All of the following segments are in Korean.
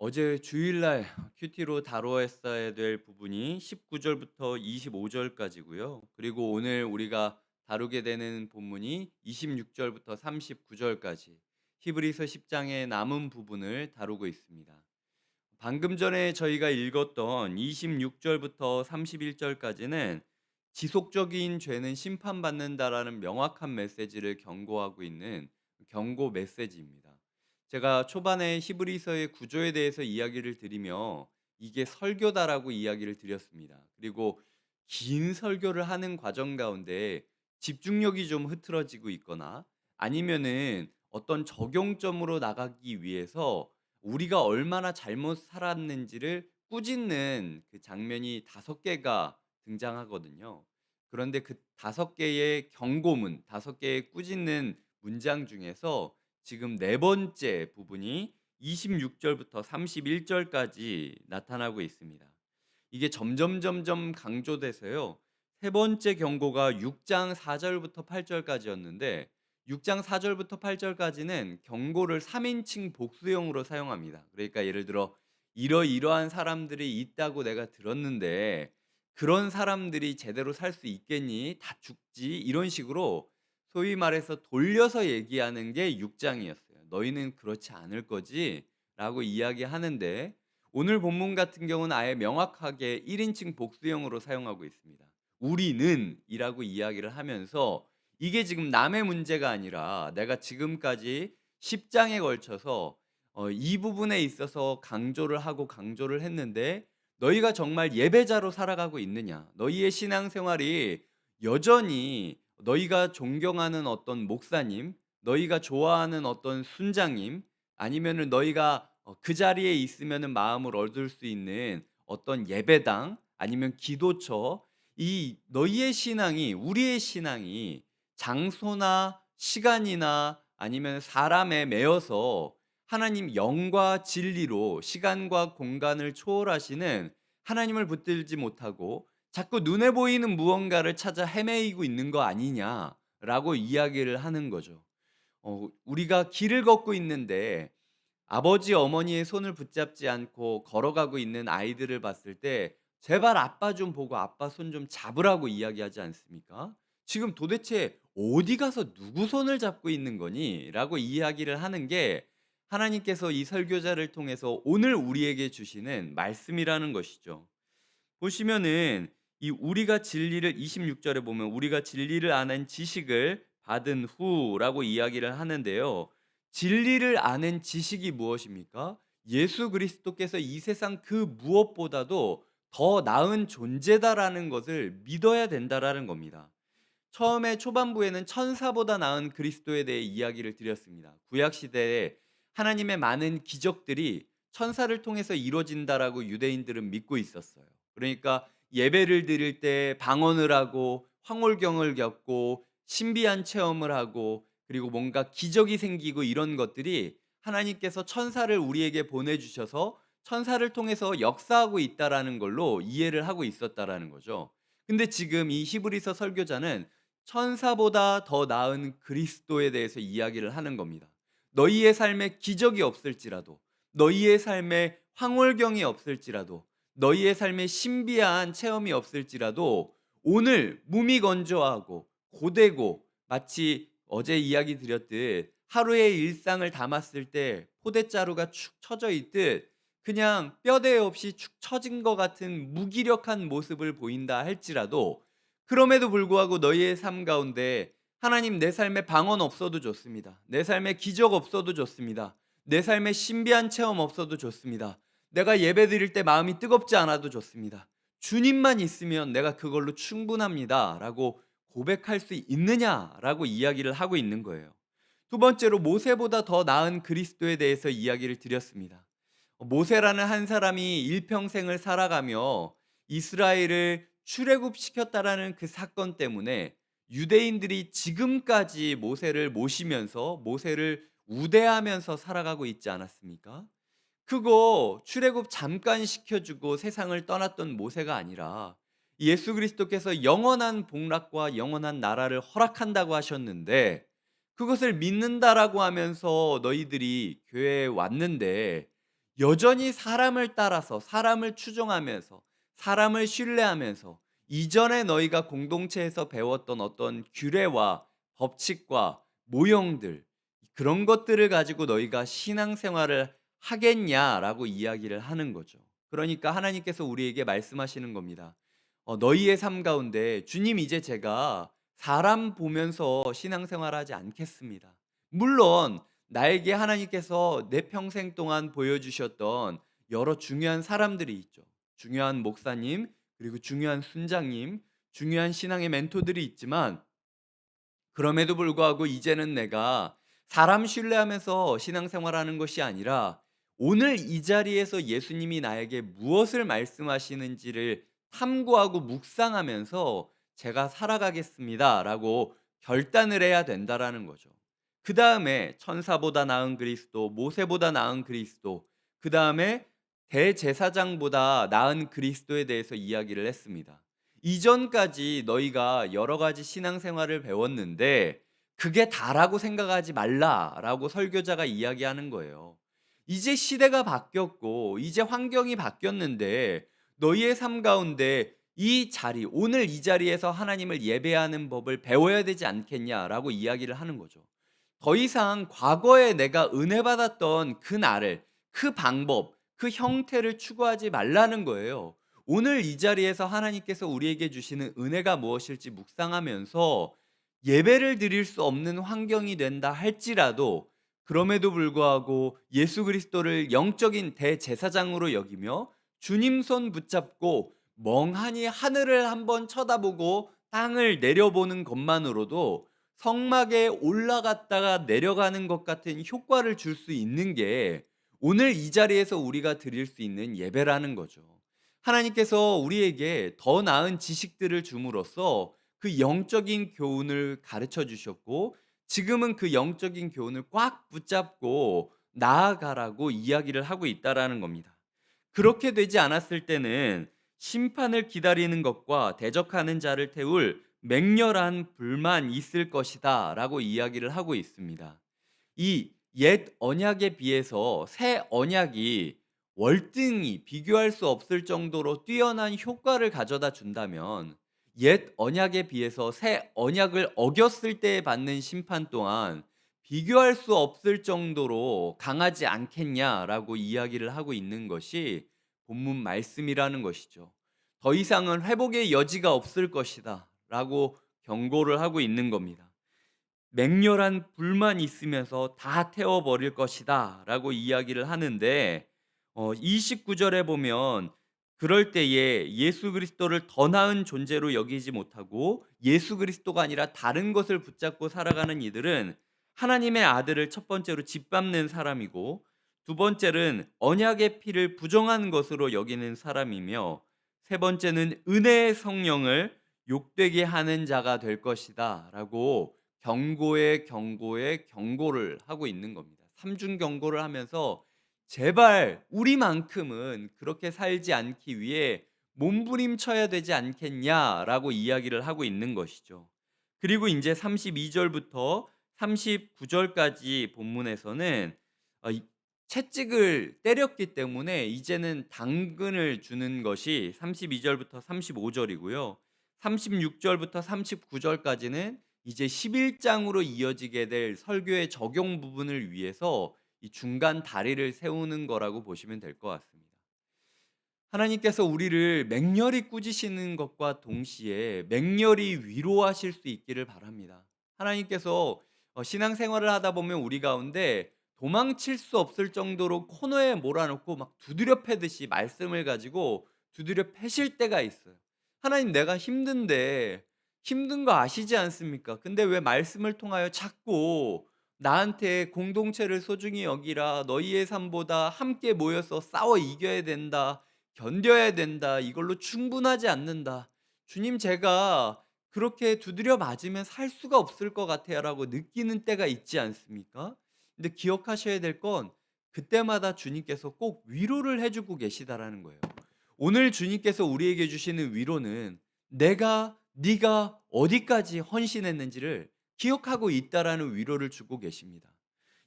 어제 주일날 큐티로 다루었어야 될 부분이 19절부터 25절까지고요. 그리고 오늘 우리가 다루게 되는 본문이 26절부터 39절까지 히브리서 10장의 남은 부분을 다루고 있습니다. 방금 전에 저희가 읽었던 26절부터 31절까지는 지속적인 죄는 심판받는다라는 명확한 메시지를 경고하고 있는 경고 메시지입니다. 제가 초반에 히브리서의 구조에 대해서 이야기를 드리며 이게 설교다라고 이야기를 드렸습니다. 그리고 긴 설교를 하는 과정 가운데 집중력이 좀 흐트러지고 있거나 아니면은 어떤 적용점으로 나가기 위해서 우리가 얼마나 잘못 살았는지를 꾸짖는 그 장면이 5개가 등장하거든요. 그런데 그 5개의 경고문, 5개의 꾸짖는 문장 중에서 지금 네 번째 부분이 26절부터 31절까지 나타나고 있습니다. 이게 점점 강조돼서요. 세 번째 경고가 6장 4 절부터 8 절까지였는데 6장 4 절부터 8 절까지는 경고를 3인칭 복수형으로 사용합니다. 그러니까 예를 들어 "이러이러한 사람들이 있다고 내가 들었는데 그런 사람들이 제대로 살 수 있겠니? 다 죽지." 이런 식으로 소위 말해서 돌려서 얘기하는 게 6 장이었어요. "너희는 그렇지 않을 거지?"라고 이야기하는데 오늘 본문 같은 경우는 아예 명확하게 1인칭 복수형으로 사용하고 있습니다. "우리는"이라고 이야기를 하면서 이게 지금 남의 문제가 아니라 내가 지금까지 10 장에 걸쳐서 이 부분에 있어서 강조를 했는데 "너희가 정말 예배자로 살아가고 있느냐? 너희의 신앙생활이 여전히 너희가 존경하는 어떤 목사님, 너희가 좋아하는 어떤 순장님, 아니면은 너희가 그 자리에 있으면은 마음을 얻을 수 있는 어떤 예배당 아니면 기도처, 이 너희의 신앙이 우리의 신앙이 장소나 시간이나 아니면 사람에 매여서 하나님 영과 진리로 시간과 공간을 초월하시는 하나님을 붙들지 못하고 자꾸 눈에 보이는 무언가를 찾아 헤매이고 있는 거 아니냐라고 이야기를 하는 거죠. 우리가 길을 걷고 있는데 아버지 어머니의 손을 붙잡지 않고 걸어가고 있는 아이들을 봤을 때 "제발 아빠 좀 보고 아빠 손 좀 잡으라."고 이야기하지 않습니까? "지금 도대체 어디 가서 누구 손을 잡고 있는 거니?"라고 이야기를 하는 게 하나님께서 이 설교자를 통해서 오늘 우리에게 주시는 말씀이라는 것이죠. 보시면은 이 우리가 진리를 26 절에 보면 "우리가 진리를 아는 지식을 받은 후"라고 이야기를 하는데요. 진리를 아는 지식이 무엇입니까? 예수 그리스도께서 이 세상 그 무엇보다도 더 나은 존재다라는 것을 믿어야 된다라는 겁니다. 처음에 초반부에는 천사보다 나은 그리스도에 대해 이야기를 드렸습니다. 구약 시대에 하나님의 많은 기적들이 천사를 통해서 이루어진다라고 유대인들은 믿고 있었어요. 그러니까 예배를 드릴 때 방언을 하고 황홀경을 겪고 신비한 체험을 하고 그리고 뭔가 기적이 생기고 이런 것들이 하나님께서 천사를 우리에게 보내주셔서 천사를 통해서 역사하고 있다라는 걸로 이해를 하고 있었다라는 거죠. 근데 지금 이 히브리서 설교자는 천사보다 더 나은 그리스도에 대해서 이야기를 하는 겁니다. 너희의 삶에 기적이 없을지라도, 너희의 삶에 황홀경이 없을지라도, 너희의 삶에 신비한 체험이 없을지라도 오늘 무미건조하고 고되고 마치 어제 이야기 드렸듯 하루의 일상을 담았을 때 포대자루가 축 처져 있듯 그냥 뼈대 없이 축 처진 것 같은 무기력한 모습을 보인다 할지라도 그럼에도 불구하고 너희의 삶 가운데 "하나님 내 삶에 방언 없어도 좋습니다. 내 삶에 기적 없어도 좋습니다. 내 삶에 신비한 체험 없어도 좋습니다. 내가 예배드릴 때 마음이 뜨겁지 않아도 좋습니다. 주님만 있으면 내가 그걸로 충분합니다."라고 고백할 수 있느냐라고 이야기를 하고 있는 거예요. 두 번째로 모세보다 더 나은 그리스도에 대해서 이야기를 드렸습니다. 모세라는 한 사람이 일평생을 살아가며 이스라엘을 출애굽시켰다라는 그 사건 때문에 유대인들이 지금까지 모세를 모시면서 모세를 우대하면서 살아가고 있지 않았습니까? 그거 출애굽 잠깐 시켜주고 세상을 떠났던 모세가 아니라 예수 그리스도께서 영원한 복락과 영원한 나라를 허락한다고 하셨는데 그것을 믿는다라고 하면서 너희들이 교회에 왔는데 여전히 사람을 따라서 사람을 추종하면서 사람을 신뢰하면서 이전에 너희가 공동체에서 배웠던 어떤 규례와 법칙과 모형들 그런 것들을 가지고 너희가 신앙생활을 하겠냐라고 이야기를 하는 거죠. 그러니까 하나님께서 우리에게 말씀하시는 겁니다. 너희의 삶 가운데 주님 이제 제가 사람 보면서 신앙생활하지 않겠습니다. 물론 나에게 하나님께서 내 평생 동안 보여주셨던 여러 중요한 사람들이 있죠. 중요한 목사님, 그리고 중요한 순장님, 중요한 신앙의 멘토들이 있지만 그럼에도 불구하고 이제는 내가 사람 신뢰하면서 신앙생활하는 것이 아니라 오늘 이 자리에서 예수님이 나에게 무엇을 말씀하시는지를 탐구하고 묵상하면서 제가 살아가겠습니다라고 결단을 해야 된다라는 거죠. 그다음에 천사보다 나은 그리스도, 모세보다 나은 그리스도, 그다음에 대제사장보다 나은 그리스도에 대해서 이야기를 했습니다. 이전까지 너희가 여러 가지 신앙생활을 배웠는데 그게 다라고 생각하지 말라라고 설교자가 이야기하는 거예요. 이제 시대가 바뀌었고 이제 환경이 바뀌었는데 너희의 삶 가운데 이 자리, 오늘 이 자리에서 하나님을 예배하는 법을 배워야 되지 않겠냐라고 이야기를 하는 거죠. 더 이상 과거에 내가 은혜 받았던 그 나를, 그 방법, 그 형태를 추구하지 말라는 거예요. 오늘 이 자리에서 하나님께서 우리에게 주시는 은혜가 무엇일지 묵상하면서 예배를 드릴 수 없는 환경이 된다 할지라도 그럼에도 불구하고 예수 그리스도를 영적인 대제사장으로 여기며 주님 손 붙잡고 멍하니 하늘을 한번 쳐다보고 땅을 내려보는 것만으로도 성막에 올라갔다가 내려가는 것 같은 효과를 줄 수 있는 게 오늘 이 자리에서 우리가 드릴 수 있는 예배라는 거죠. 하나님께서 우리에게 더 나은 지식들을 줌으로써 그 영적인 교훈을 가르쳐 주셨고 지금은 그 영적인 교훈을 꽉 붙잡고 나아가라고 이야기를 하고 있다라는 겁니다. 그렇게 되지 않았을 때는 심판을 기다리는 것과 대적하는 자를 태울 맹렬한 불만 있을 것이다라고 이야기를 하고 있습니다. 이 옛 언약에 비해서 새 언약이 월등히 비교할 수 없을 정도로 뛰어난 효과를 가져다 준다면 옛 언약에 비해서 새 언약을 어겼을 때 받는 심판 또한 비교할 수 없을 정도로 강하지 않겠냐라고 이야기를 하고 있는 것이 본문 말씀이라는 것이죠. 더 이상은 회복의 여지가 없을 것이다 라고 경고를 하고 있는 겁니다. 맹렬한 불만이 있으면서 다 태워버릴 것이다 라고 이야기를 하는데 29절에 보면 그럴 때에 예수 그리스도를 더 나은 존재로 여기지 못하고 예수 그리스도가 아니라 다른 것을 붙잡고 살아가는 이들은 하나님의 아들을 첫 번째로 짓밟는 사람이고 두 번째는 언약의 피를 부정한 것으로 여기는 사람이며 세 번째는 은혜의 성령을 욕되게 하는 자가 될 것이다 라고 경고에 경고를 하고 있는 겁니다. 삼중 경고를 하면서 제발 우리만큼은 그렇게 살지 않기 위해 몸부림쳐야 되지 않겠냐라고 이야기를 하고 있는 것이죠. 그리고 이제 32절부터 39절까지 본문에서는 채찍을 때렸기 때문에 이제는 당근을 주는 것이 32절부터 35절이고요. 36절부터 39절까지는 이제 11장으로 이어지게 될 설교의 적용 부분을 위해서 이 중간 다리를 세우는 거라고 보시면 될 것 같습니다. 하나님께서 우리를 맹렬히 꾸짖으시는 것과 동시에 맹렬히 위로하실 수 있기를 바랍니다. 하나님께서 신앙생활을 하다 보면 우리 가운데 도망칠 수 없을 정도로 코너에 몰아넣고 막 두드려 패듯이 말씀을 가지고 두드려 패실 때가 있어요. 하나님 내가 힘든데 힘든 거 아시지 않습니까? 근데 왜 말씀을 통하여 자꾸 나한테 공동체를 소중히 여기라 너희의 삶보다 함께 모여서 싸워 이겨야 된다. 견뎌야 된다. 이걸로 충분하지 않는다. 주님 제가 그렇게 두드려 맞으면 살 수가 없을 것 같아요라고 느끼는 때가 있지 않습니까? 근데 기억하셔야 될 건 그때마다 주님께서 꼭 위로를 해 주고 계시다라는 거예요. 오늘 주님께서 우리에게 주시는 위로는 내가 네가 어디까지 헌신했는지를 기억하고 있다라는 위로를 주고 계십니다.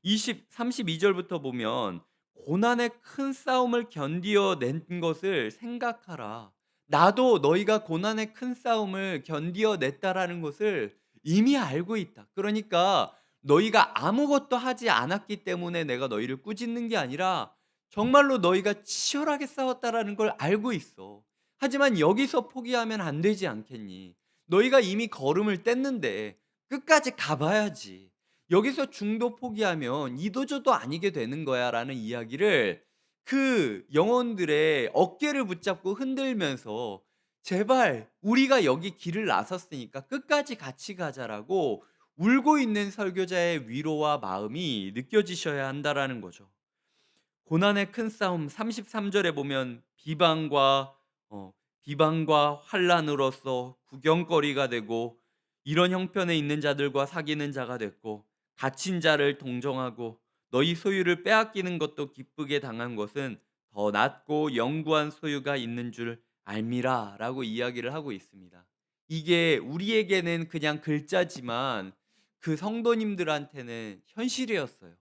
32절부터 보면 고난의 큰 싸움을 견디어 낸 것을 생각하라. 나도 너희가 고난의 큰 싸움을 견디어 냈다라는 것을 이미 알고 있다. 그러니까 너희가 아무것도 하지 않았기 때문에 내가 너희를 꾸짖는 게 아니라 정말로 너희가 치열하게 싸웠다라는 걸 알고 있어. 하지만 여기서 포기하면 안 되지 않겠니? 너희가 이미 걸음을 뗐는데 끝까지 가봐야지. 여기서 중도 포기하면 이도저도 아니게 되는 거야라는 이야기를 그 영혼들의 어깨를 붙잡고 흔들면서 제발 우리가 여기 길을 나섰으니까 끝까지 같이 가자라고 울고 있는 설교자의 위로와 마음이 느껴지셔야 한다라는 거죠. 고난의 큰 싸움 33 절에 보면 어 비방과 환란으로써 구경거리가 되고 이런 형편에 있는 자들과 사귀는 자가 됐고 갇힌 자를 동정하고 너희 소유를 빼앗기는 것도 기쁘게 당한 것은 더 낫고 영구한 소유가 있는 줄 알미라라고 이야기를 하고 있습니다. 이게 우리에게는 그냥 글자지만 그 성도님들한테는 현실이었어요.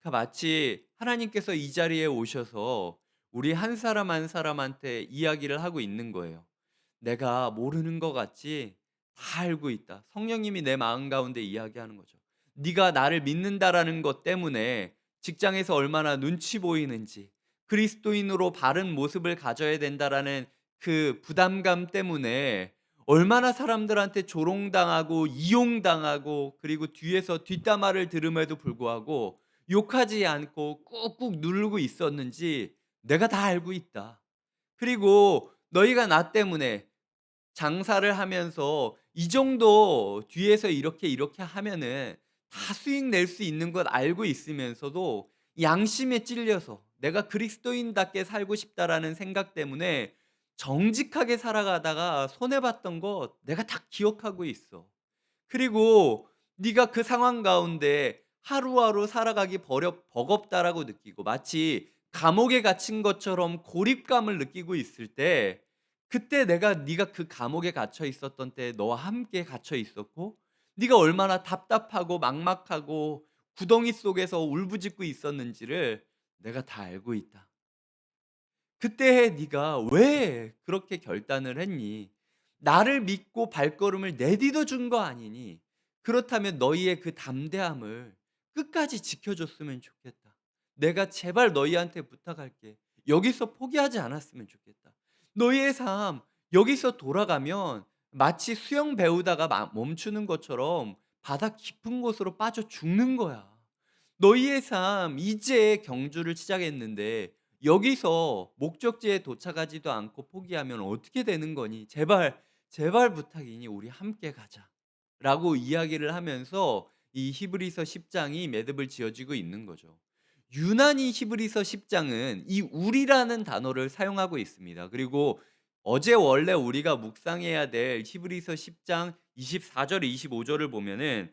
그러니까 마치 하나님께서 이 자리에 오셔서 우리 한 사람 한 사람한테 이야기를 하고 있는 거예요. 내가 모르는 것 같지? 다 알고 있다. 성령님이 내 마음 가운데 이야기하는 거죠. 네가 나를 믿는다라는 것 때문에 직장에서 얼마나 눈치 보이는지, 그리스도인으로 바른 모습을 가져야 된다라는 그 부담감 때문에 얼마나 사람들한테 조롱당하고 이용당하고 그리고 뒤에서 뒷담화를 들음에도 불구하고 욕하지 않고 꾹꾹 누르고 있었는지 내가 다 알고 있다. 그리고 너희가 나 때문에 장사를 하면서 이 정도 뒤에서 이렇게 하면은 다 수익 낼 수 있는 것 알고 있으면서도 양심에 찔려서 '내가 그리스도인답게 살고 싶다.'라는 생각 때문에 정직하게 살아가다가 손해 봤던 것 내가 다 기억하고 있어. 그리고 네가 그 상황 가운데 하루하루 살아가기 버겁다라고 느끼고 마치 감옥에 갇힌 것처럼 고립감을 느끼고 있을 때 그때 내가 네가 그 감옥에 갇혀 있었던 때에 너와 함께 갇혀 있었고 네가 얼마나 답답하고 막막하고 구덩이 속에서 울부짖고 있었는지를 내가 다 알고 있다. 그때 네가 왜 그렇게 결단을 했니? 나를 믿고 발걸음을 내디뎌 준 거 아니니? 그렇다면 너희의 그 담대함을 끝까지 지켜줬으면 좋겠다. 내가 제발 너희한테 부탁할게. 여기서 포기하지 않았으면 좋겠다. 너희의 삶 여기서 돌아가면 마치 수영 배우다가 멈추는 것처럼 바다 깊은 곳으로 빠져 죽는 거야. 너희의 삶 이제 경주를 시작했는데 여기서 목적지에 도착하지도 않고 포기하면 어떻게 되는 거니? 제발, 제발 부탁이니 우리 함께 가자.'라고 이야기를 하면서 이 히브리서 10 장이 매듭을 지어지고 있는 거죠. 유난히 히브리서 10 장은 이 우리라는 단어를 사용하고 있습니다. 그리고 어제 원래 우리가 묵상해야 될 히브리서 10장 24 절, 25 절을 보면은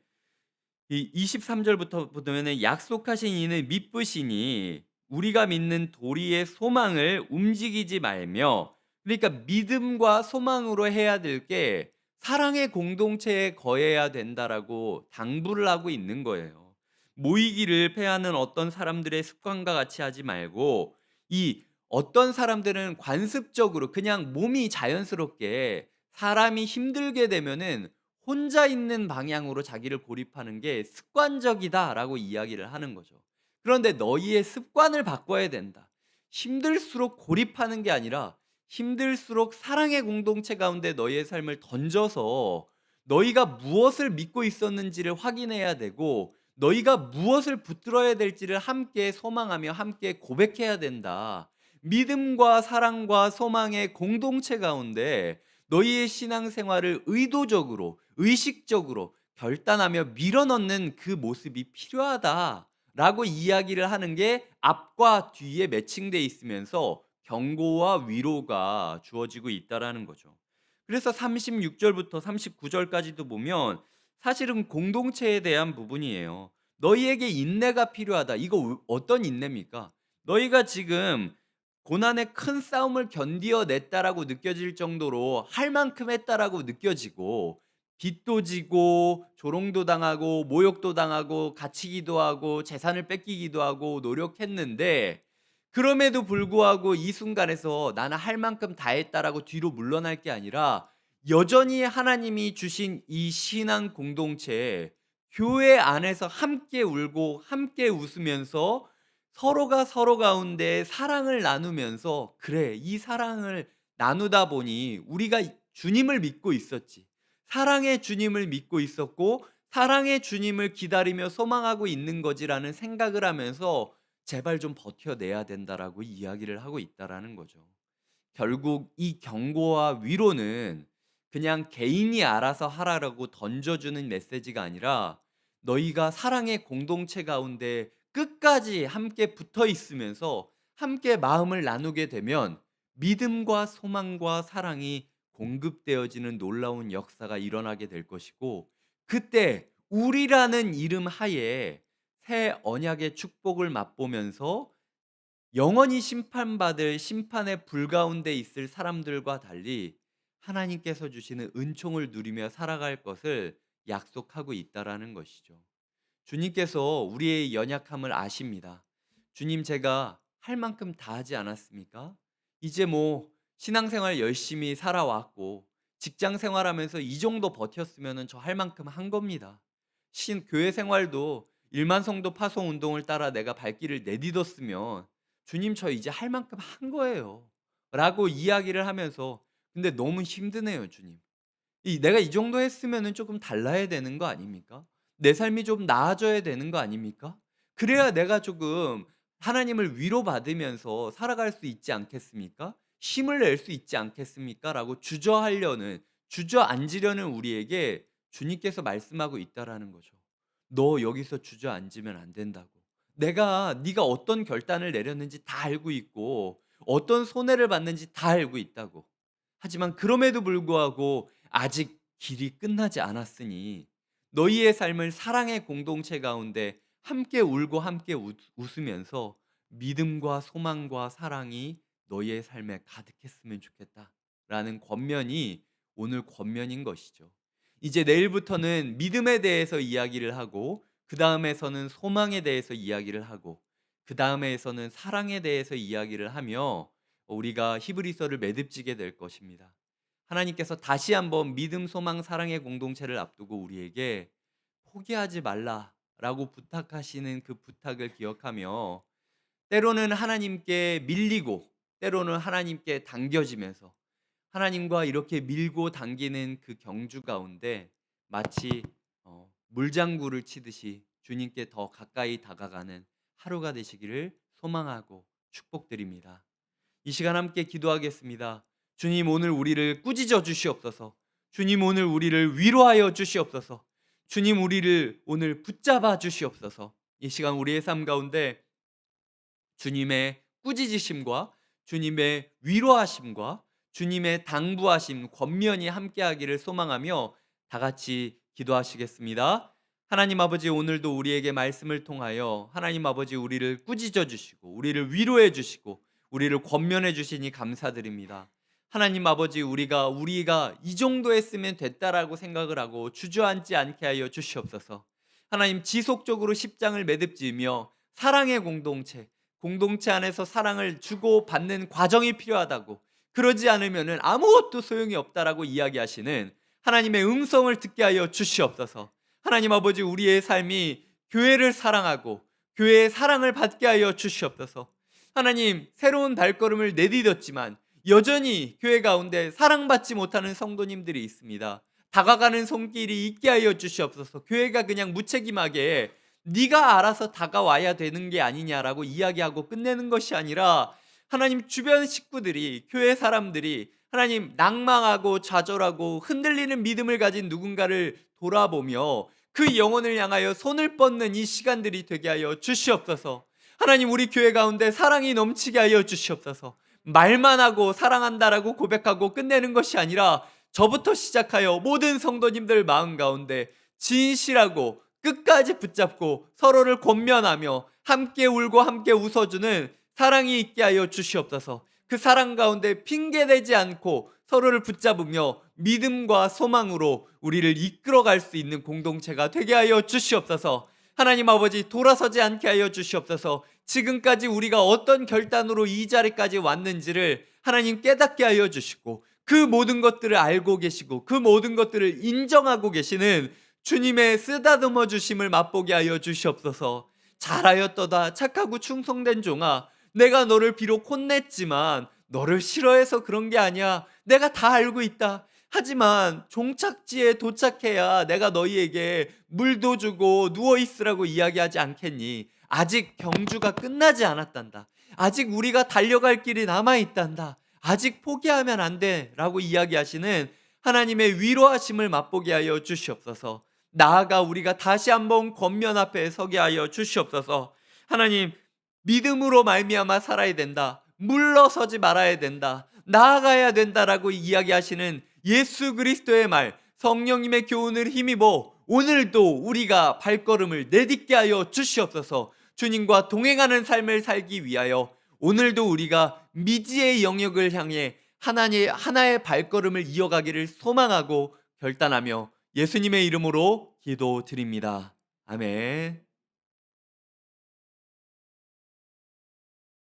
이 23 절부터 보면은 약속하신 이는 미쁘시니 우리가 믿는 도리의 소망을 움직이지 말며 그러니까 믿음과 소망으로 해야 될 게 사랑의 공동체에 거해야 된다라고 당부를 하고 있는 거예요. 모이기를 패하는 어떤 사람들의 습관과 같이 하지 말고 이 어떤 사람들은 관습적으로 그냥 몸이 자연스럽게 사람이 힘들게 되면은 혼자 있는 방향으로 자기를 고립하는 게 습관적이다라고 이야기를 하는 거죠. 그런데 너희의 습관을 바꿔야 된다. 힘들수록 고립하는 게 아니라 힘들수록 사랑의 공동체 가운데 너희의 삶을 던져서 너희가 무엇을 믿고 있었는지를 확인해야 되고 너희가 무엇을 붙들어야 될지를 함께 소망하며 함께 고백해야 된다. 믿음과 사랑과 소망의 공동체 가운데 너희의 신앙생활을 의도적으로 의식적으로 결단하며 밀어넣는 그 모습이 필요하다라고 이야기를 하는 게 앞과 뒤에 매칭돼 있으면서 경고와 위로가 주어지고 있다라는 거죠. 그래서 36 절부터 39 절까지도 보면 사실은 공동체에 대한 부분이에요. "너희에게 인내가 필요하다." 이거 어떤 인내입니까? 너희가 지금 고난의 큰 싸움을 견디어 냈다라고 느껴질 정도로 할 만큼 했다라고 느껴지고 빚도 지고 조롱도 당하고 모욕도 당하고 갇히기도 하고 재산을 뺏기기도 하고 노력했는데 그럼에도 불구하고 이 순간에서 '나는 할 만큼 다 했다.'라고 뒤로 물러날 게 아니라 여전히 하나님이 주신 이 신앙 공동체에 교회 안에서 함께 울고 함께 웃으면서 서로가 서로 가운데 사랑을 나누면서 '그래 이 사랑을 나누다 보니 우리가 주님을 믿고 있었지. 사랑의 주님을 믿고 있었고 사랑의 주님을 기다리며 소망하고 있는 거지.'라는 생각을 하면서 '제발 좀 버텨내야 된다.'라고 이야기를 하고 있다라는 거죠. 결국 이 경고와 위로는 그냥 개인이 알아서 하라라고 던져주는 메시지가 아니라 너희가 사랑의 공동체 가운데 끝까지 함께 붙어 있으면서 함께 마음을 나누게 되면 믿음과 소망과 사랑이 공급되어지는 놀라운 역사가 일어나게 될 것이고 그때 우리라는 이름 하에 새 언약의 축복을 맛보면서 영원히 심판받을 심판의 불 가운데 있을 사람들과 달리 하나님께서 주시는 은총을 누리며 살아갈 것을 약속하고 있다라는 것이죠. 주님께서 우리의 연약함을 아십니다. 주님 제가 할 만큼 다 하지 않았습니까? 이제 뭐 신앙생활 열심히 살아왔고 직장 생활하면서 이 정도 버텼으면 저 할 만큼 한 겁니다. 교회 생활도 1만 성도 파송 운동을 따라 내가 발길을 내딛었으면 주님 저 이제 할 만큼 한 거예요. 라고 이야기를 하면서 근데 너무 힘드네요, 주님. 내가 이 정도 했으면은 조금 달라야 되는 거 아닙니까? 내 삶이 좀 나아져야 되는 거 아닙니까? 그래야 내가 조금 하나님을 위로받으면서 살아갈 수 있지 않겠습니까? 힘을 낼 수 있지 않겠습니까? 라고 주저앉으려는 우리에게 주님께서 말씀하고 있다라는 거죠. 너 여기서 주저앉으면 안 된다고. 네가 어떤 결단을 내렸는지 다 알고 있고 어떤 손해를 봤는지 다 알고 있다고. 하지만 그럼에도 불구하고 아직 길이 끝나지 않았으니 너희의 삶을 사랑의 공동체 가운데 함께 울고 함께 웃으면서 믿음과 소망과 사랑이 너희의 삶에 가득했으면 좋겠다라는 권면이 오늘 권면인 것이죠. 이제 내일부터는 믿음에 대해서 이야기를 하고 그 다음에서는 소망에 대해서 이야기를 하고 그 다음에서는 사랑에 대해서 이야기를 하며 우리가 히브리서를 매듭지게 될 것입니다. 하나님께서 다시 한번 믿음, 소망, 사랑의 공동체를 앞두고 우리에게 포기하지 말라라고 부탁하시는 그 부탁을 기억하며 때로는 하나님께 밀리고 때로는 하나님께 당겨지면서 하나님과 이렇게 밀고 당기는 그 경주 가운데 마치 물장구를 치듯이 주님께 더 가까이 다가가는 하루가 되시기를 소망하고 축복드립니다. 이 시간 함께 기도하겠습니다. 주님 오늘 우리를 꾸짖어 주시옵소서. 주님 오늘 우리를 위로하여 주시옵소서. 주님 우리를 오늘 붙잡아 주시옵소서. 이 시간 우리의 삶 가운데 주님의 꾸짖으심과 주님의 위로하심과 주님의 당부하심, 권면이 함께하기를 소망하며 다 같이 기도하시겠습니다. 하나님 아버지 오늘도 우리에게 말씀을 통하여 하나님 아버지 우리를 꾸짖어 주시고 우리를 위로해 주시고 우리를 권면해 주시니 감사드립니다. 하나님 아버지 우리가 이 정도 했으면 됐다라고 생각을 하고 주저앉지 않게 하여 주시옵소서. 하나님 지속적으로 십장을 매듭지으며 사랑의 공동체 안에서 사랑을 주고 받는 과정이 필요하다고 그러지 않으면은 아무것도 소용이 없다라고 이야기하시는 하나님의 음성을 듣게 하여 주시옵소서. 하나님 아버지 우리의 삶이 교회를 사랑하고 교회의 사랑을 받게 하여 주시옵소서. 하나님 새로운 발걸음을 내디뎠지만 여전히 교회 가운데 사랑받지 못하는 성도님들이 있습니다. 다가가는 손길이 있게 하여 주시옵소서. 교회가 그냥 무책임하게 네가 알아서 다가와야 되는 게 아니냐라고 이야기하고 끝내는 것이 아니라 하나님 주변 식구들이 교회 사람들이 하나님 낭망하고 좌절하고 흔들리는 믿음을 가진 누군가를 돌아보며 그 영혼을 향하여 손을 뻗는 이 시간들이 되게 하여 주시옵소서. 하나님 우리 교회 가운데 사랑이 넘치게 하여 주시옵소서. 말만 하고 사랑한다라고 고백하고 끝내는 것이 아니라 저부터 시작하여 모든 성도님들 마음 가운데 진실하고 끝까지 붙잡고 서로를 권면하며 함께 울고 함께 웃어주는 사랑이 있게 하여 주시옵소서. 그 사랑 가운데 핑계대지 않고 서로를 붙잡으며 믿음과 소망으로 우리를 이끌어갈 수 있는 공동체가 되게 하여 주시옵소서. 하나님 아버지, 돌아서지 않게 하여 주시옵소서. 지금까지 우리가 어떤 결단으로 이 자리까지 왔는지를 하나님 깨닫게 하여 주시고, 그 모든 것들을 알고 계시고 그 모든 것들을 인정하고 계시는 주님의 쓰다듬어 주심을 맛보게 하여 주시옵소서. 잘하였도다 착하고 충성된 종아, 내가 너를 비록 혼냈지만 너를 싫어해서 그런 게 아니야. 내가 다 알고 있다. 하지만 종착지에 도착해야 내가 너희에게 물도 주고 누워있으라고 이야기하지 않겠니? 아직 경주가 끝나지 않았단다. 아직 우리가 달려갈 길이 남아있단다. 아직 포기하면 안 돼 라고 이야기하시는 하나님의 위로하심을 맛보게 하여 주시옵소서. 나아가 우리가 다시 한번 권면 앞에 서게 하여 주시옵소서. 하나님, 믿음으로 말미암아 살아야 된다. 물러서지 말아야 된다. 나아가야 된다라고 이야기하시는 예수 그리스도의 말, 성령님의 교훈을 힘입어 오늘도 우리가 발걸음을 내딛게 하여 주시옵소서. 주님과 동행하는 삶을 살기 위하여 오늘도 우리가 미지의 영역을 향해 하나의 발걸음을 이어가기를 소망하고 결단하며 예수님의 이름으로 기도드립니다. 아멘.